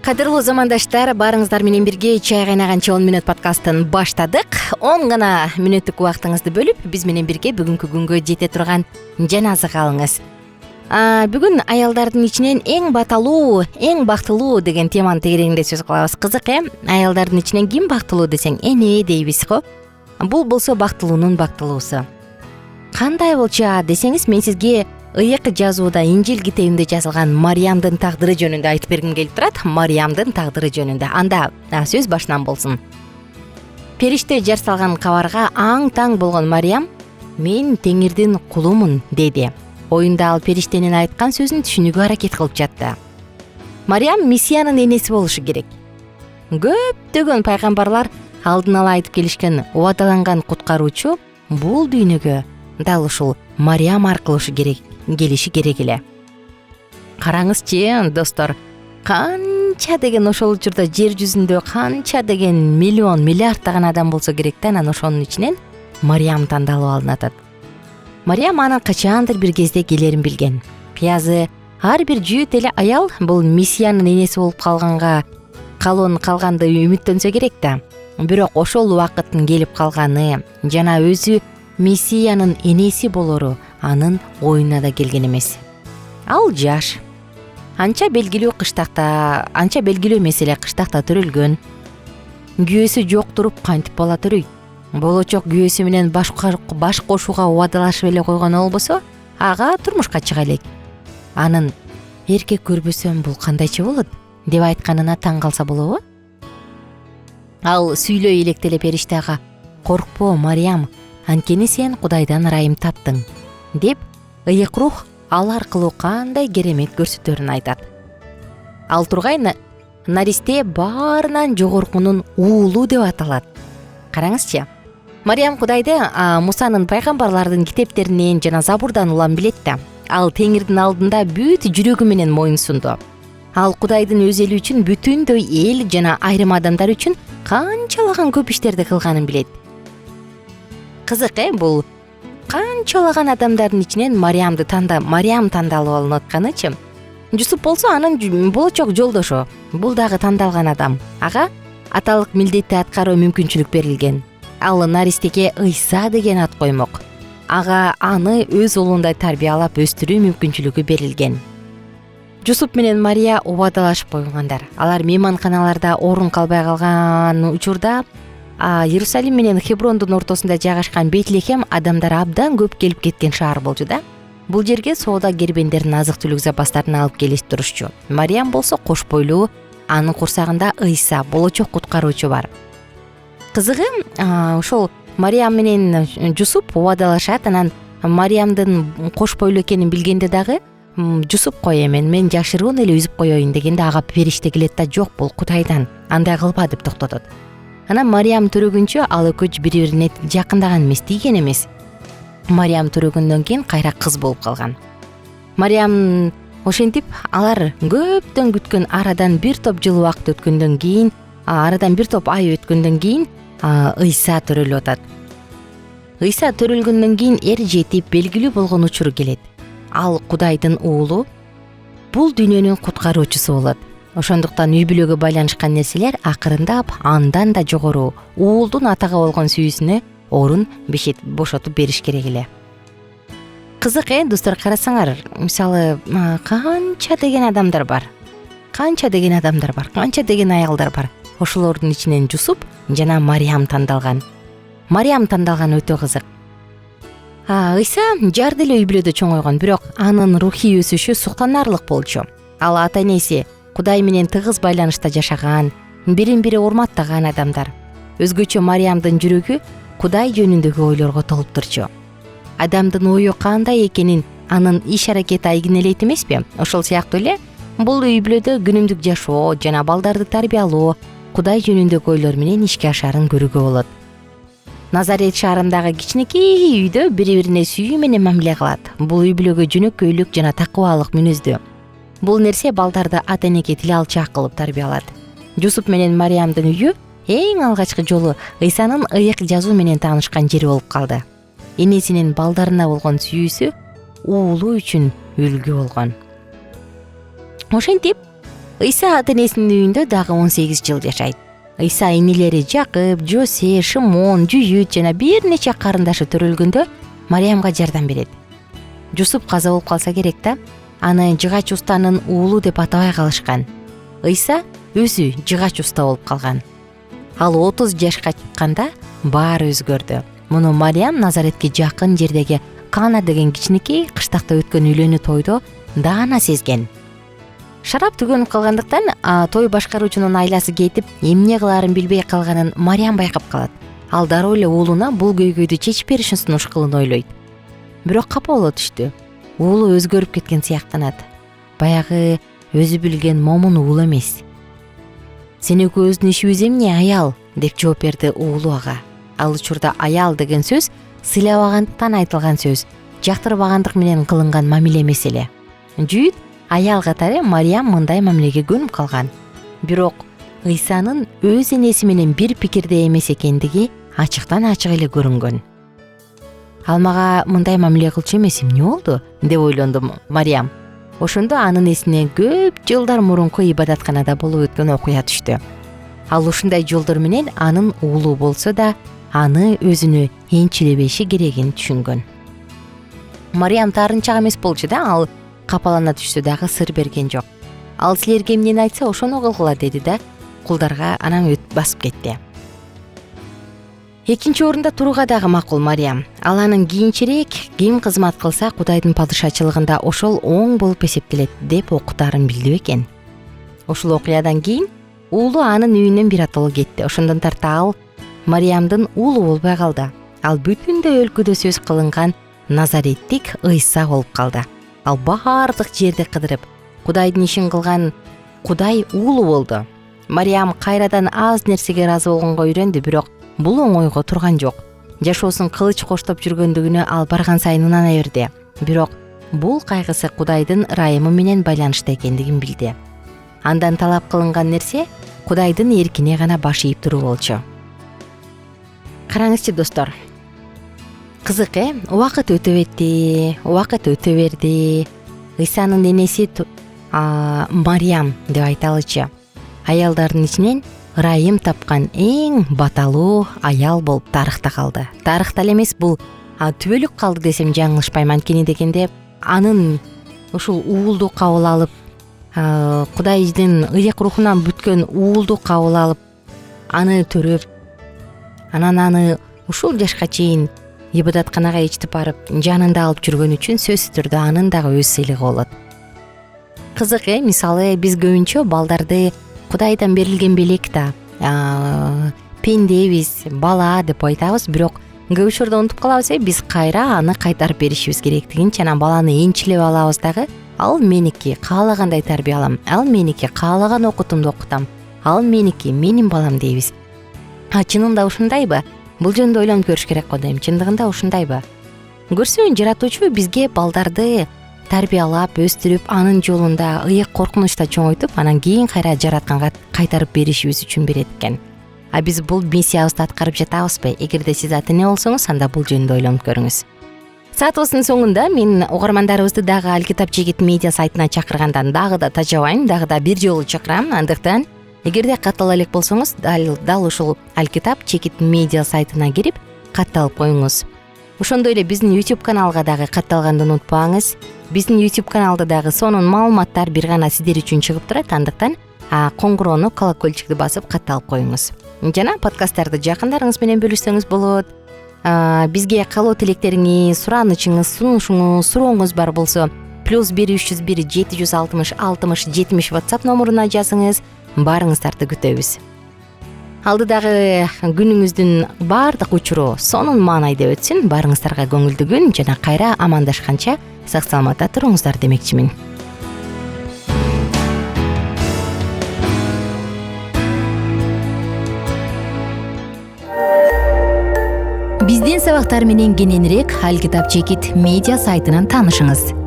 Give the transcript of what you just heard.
Кадырлуу замандаштар, баарыңыздар менен бирге чай кайнаганчы 10 мүнөт подкастын баштадык. 10 гана мүнөттүк убактыңызды бөлүп, биз менен бирге бүгүнкү күнгө жете турган жаназага алыңыз. Бүгүн аялдардын ичинен эң баталуу, эң бактылуу деген теманын тегерегинде сөз кылабыз. Кызык, аялдардын ичинен ким бактылуу десең, эне дейбиз го. Бул болсо бактылуунун бактылуусу. Кандай болчу десеңиз, мен сизге ыйык жазууда Инжил китебинде жазылган Мариямдын тагдыры жөнүндө айтып бергим келип турат. Мариямдын тагдыры жөнүндө. Анда сөз башынан болсун. Периште жар салган кабарга аң-таң болгон Мариям, мен Теңирдин кулумун деди. Оюнда ал периштенин айткан сөзүн түшүнүүгө аракет кылып жатты. Мариям Мессиянын энеси болушу керек. Көптөгөн пайгамбарлар алдын ала айтып келишкен убадаланган куткаруучу бул дүйнөгө дал ушул Мариям аркылуу келиши керек эле. Караңызчы, достор, канча деген ошол учурда жер жүзүндө канча деген миллион, миллиарддаган адам болсо керек да, анан ошонун ичинен Мариям тандалып алынып атат. Мариям анын качандыр бир кезде келерин билген. Пиязы ар бир жүйөт эле аял бул Мессиянын энеси болуп калганды үмүттөнсө керек да. Бирок ошол убакыттын келип калганы жана өзү Мессиянын энеси болору анын оюна да келген эмес. Ал жаш. Анча белгилүү эмес эле кыштакта төрөлгөн. Күйөөсү жок туруп кантип бала төрөйт? Болочок күйөөсү менен баш кошууга убадалашып эле койгон болбосо, ага турмушка чыга элек. Анын эркек көрбөсөм бул кандайча болот деп айтканына таң калса болобу? Ал сүйлөй электеле периштага, коркпо Мариям, анткени сен Кудайдан ырайым таптың, деп ыйык рух ал аркылуу кандай керемет көрсөтөрүн айтат. Ал тургай наристе баарынан жогоркунун уулу деп аталат. Караңызчы, Мариям Кудайды Мусанын пайгамбарлардын китептеринен жана Забурдан улам билет да. Ал Теңирдин алдында бүт жүрөгү менен моюн сунду. Ал Кудайдын өз эли үчүн бүтүндөй эл жана айрым адамдар үчүн канчалаган көп иштерди кылганын билет. Кызык, бул канчалаган адамдардын ичинен Мариям тандалып алынып атканычы. Жусуп болсо анын болочок жолдошу. Бул дагы тандалган адам. Ага аталык милдетти аткаруу мүмкүнчүлүк берилген. Ал наристеге Ыйса деген ат коймок. Ага аны өз уулундай тарбиялап өстүрүү мүмкүнчүлүгү берилген. Жусуп менен Мария убадалашып койгондар. Алар мейманканаларда орун калбай калган учурда Иерусалим менен Хеброндун ортосунда жайгашкан Бетлехем адамдар абдан көп келип кеткен шаар болчу да. Бул жерге соода кербендердин азык-түлүк запастарын алып келип турушчу. Мариям болсо кош бойлуу, анын курсагында Ыйса, болочок куткаруучу бар. Кызыгы, ошол Мариям менен Жусуп убадалашат. Анан Мариямдын кош бойлуу экенин билгенде дагы Жусуп кой мен жашыруун эле үзүп коеюн дегенде ага периште келет да, жок бул Кудайдан, андай кылба деп токтотот. Анан Мариям төрөгүнчө ал экөөчү бири-бирине жакындаган эмес, тийген эмес. Мариям төрөгөндөн кийин кайра кыз болуп калган. Мариям ошентип алар көптөн күткөн арадан бир топ жыл убакыт өткөндөн кийин, арадан бир топ ай өткөндөн кийин Ыйса төрөлүп атат. Ыйса төрөлгөндөн кийин эр жетип белгилүү болгон учуру келет. Ал Кудайдын уулу, бул дүйнөнүн куткаруучусу болот. Ошондуктан үй бүлөгө байланышкан нерселер акырындап андан да жогору уулдун атага болгон сүйүүсүнө орун бошотуп бериш керек эле. Кызык, достор, карасаңар, мисалы канча деген адамдар бар, канча деген аялдар бар. Ошолордун ичинен Жусуп жана Мариям тандалган. Мариям тандалган өтө кызык. Ыйса жар деле үй бүлөдө чоңойгон, бирок анын рухий өсүшү суктанарлык болчу. Ал ата энеси Кудай менен тыгыз байланышта жашаган, бирин-бири урматтаган адамдар. Өзгөчө Мариямдын жүрөгү Кудай жөнүндөгү ойлорго толуп турчу. Адамдын ою кандай экенин анын иш-аракети айгинелейт эмеспи? Ошол сыяктуу эле бул үй бүлөдө күнүмдүк жашоо жана балдарды тарбиялоо Кудай жөнүндөгү ойлор менен ишке ашарын көрүүгө болот. Назарет шаарындагы кичинекей үйдө бири-бирине сүйүү менен мамиле кылат. Бул үй бүлөгө жөнөкөйлүк жана такыбалык мүнөздүү. Бул нерсе балдарды ата энеге тил алчаак кылып тарбиялат. Жусуп менен Мариямдын үйү эң алгачкы жолу Ыйсанын ыйык жазуу менен таанышкан жери болуп калды. Энесинин балдарына болгон сүйүүсү уулу үчүн үлгү болгон. Ошентип ыйса ата энесинин үйүндө дагы 18 жыл жашайт. ыйса инилери Жакып, Жосе, Шимон, Жүйүт жана бир нече карындашы төрөлгөндө Мариямга жардам берет. Жусуп каза болуп калса керек да, аны жыгач устанын уулу деп атабай калышкан. ыйса өзү жыгач уста болуп калган. Ал 30 жашка чыкканда баары өзгөрдү. Муну Мариям Назаретке жакын жердеги Кана деген кичинекей кыштакта өткөн үйлөнүү тойдо даана сезген. Шарап түгөнүп калгандыктан той башкаруучунун айласы кетип, эмне кылаарын билбей калганын Мариям байкап калат. Ал дароо эле уулуна бул көйгөйдү чечип беришин сунуш кылын ойлойт. Бирок капа боло түштү. Уулу өзгөрүп кеткен сыяктанат. Баягы өзү билген момун уул эмес. Сен экөөбүздүн ишибиз эмне, аял, деп жооп берди уулу ага. Ал учурда аял деген сөз сыйлабагандыктан айтылган сөз, жактырбагандык менен кылынган мамиле эмес эле. Жүйүт аял катары Мариям мындай мамилеге көнүп калган. Бирок ыйсанын өз энеси менен бир пикирде эмес экендиги ачыктан ачык эле көрүнгөн. Ал мага мындай мамиле кылчу эмес, эмне болду деп ойлонду Мариям. Ошондо анын эсине көп жылдар мурунку ибадатканада болуп өткөн окуя түштү. Ал ушундай жолдор менен анын уулу болсо да аны өзүнө энчилебеши керегин түшүнгөн. Мариям таарынчак эмес болчу да, ал капалана түшсө дагы сыр берген жок. Ал силерге эмнени айтса ошону кылгыла деди да, кулдарга анан басып кетти. Экинчи орунда турууга дагы макул Мариям. Ал анын кийинчерээк ким кызмат кылса Кудайдын падышачылыгында ошол оң болуп эсептелет деп окутаарын билди бекен. Ушул окуядан кийин уулу анын үйүнөн биротоло кетти. Ошондон тарта ал Мариямдын уулу болбой калды. Ал бүтүндөй өлкөдө сөз кылынган Назареттик ыйса болуп калды. Ал баардык жерди кыдырып, Кудайдын ишин кылган Кудай уулу болду. Мариям кайрадан аз нерсеге ыраазы болгонго үйрөндү, бирок бул оңойго турган жок. Жашоосун кылыч коштоп жүргөндүгүнө ал барган сайын унана берди. Бирок бул кайгысы Кудайдын ырайымы менен байланышта экендигин билди. Андан талап кылынган нерсе Кудайдын эркине гана баш ийип туруу болчу. Караңызчы достор. Кызык, убакыт өтө берди. Ыйсанын энеси Мариям деп айталычы. Аялдардын ичинен ырайым тапкан эң баталуу аял болуп тарыхта калды. Тарыхта эле эмес, бул түбөлүк калды десем жаңылышпайм. Анткени дегенде анын ушул уулду кабыл алып, Кудайдын ыйык рухунан бүткөн уулду кабыл алып, аны төрөп, анан аны ушул жашка чейин ибадатканага ичтип барып, жанында алып жүргөн үчүн сөзсүз түрдө анын дагы өз сыйлыгы болот. Кызык, мисалы биз көбүнчө балдарды Кудайдан берилген белек да, пендебиз, бала деп айтабыз, бирок көп учурда унутуп калабыз, биз кайра аны кайтарып беришибиз керектигин, жана баланы энчилеп алабыз дагы. Ал меники, каалагандай тарбия алам. Ал меники, каалаган окутумду окутам. Ал меники, менин балам дейбиз. Чынында ушундайбы? Бул жөнүндө ойлонуп көрүш керек го дейм. Чындыгында ушундайбы? Көрсөң, жаратуучу бизге балдарды тарбиялап, өстүрүп, анын жолунда ыйык коркунучта чоңойтуп, анан кийин кайра жаратканга кайтарып беришибиз үчүн берет экен. Биз бул миссиябызды аткарып жатабызбы? Эгерде сиз ата эне болсоңуз, анда бул жөнүндө ойлонуп көрүңүз. Саатыбыздын соңунда мен угармандарыбызды дагы Алкитап Чекит медиа сайтына чакыргандан дагы да тажабайм, дагы да бир жолу чакырам. Андыктан эгерде каттала элек болсоңуз, дал ушул Алкитап Чекит медиа сайтына кирип катталып коюңуз. Ошондой эле биздин YouTube каналга дагы катталганды унутпаңыз. Биздин YouTube каналда дагы сонун маалыматтар бир гана сиздер үчүн чыгып турат. Андыктан коңгуроonu, колокольчикти басып катталып коюңуз. Жана подкасттарды жакындарыңыз менен бөлүшсөңүз болот. Бизге калоо тилектериңиз, суранычыңыз, сунушуңуз, сурооңуз бар болсо +1 301 760 60 70 WhatsApp номуруна жазыңыз. Баарыңыздарды күтөбүз. Алдыдагы күнүңүздүн баардык учуру сонун маанайда өтсүн. Баарыңыздарга көңүлдүү күн жана кайра амандашканча сак саламатта туруңуздар демекчимин. Биздин сабактар менен кененирээк Алкитап Чекит медиа сайтынан таанышыңыз.